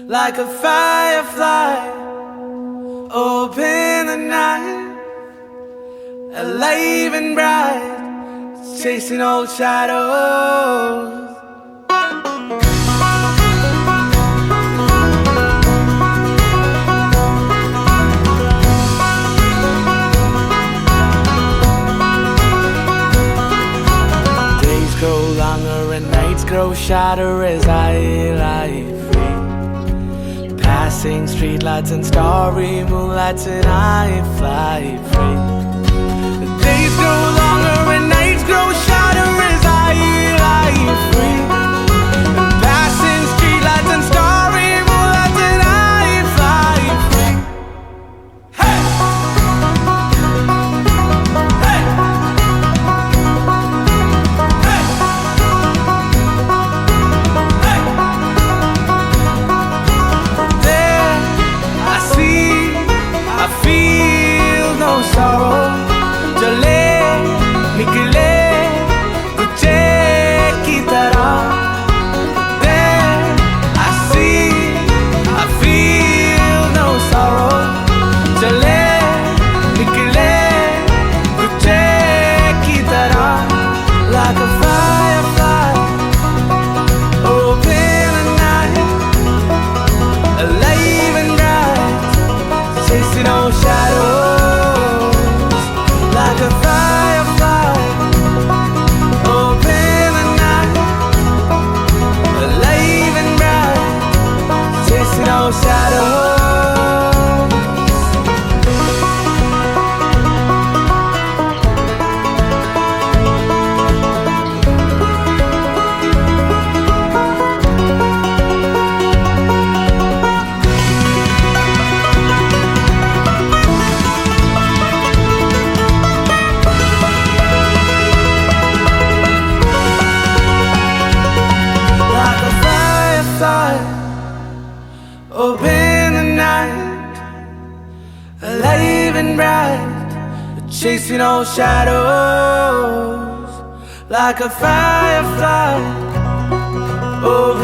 like a firefly, open the night, alive and bright, chasing old shadows. Days grow longer and nights grow shorter as I lie free, passing streetlights and starry moonlights, and I fly free. The days grow longer and nights grow shorter as I lie free, passing streetlights and starry moonlights, and I fly free. Hey! Hey! I feel no sorrow. Chale, nikle, तुझे की तरह. There, I feel no sorrow. Chale, nikle, तुझे की तरह. Like a firefly, open the night, alive and bright, chasing old shadows, like a firefly, open the night, alive and bright, chasing old shadows. Open the night, alive and bright, chasing old shadows, like a firefly. Open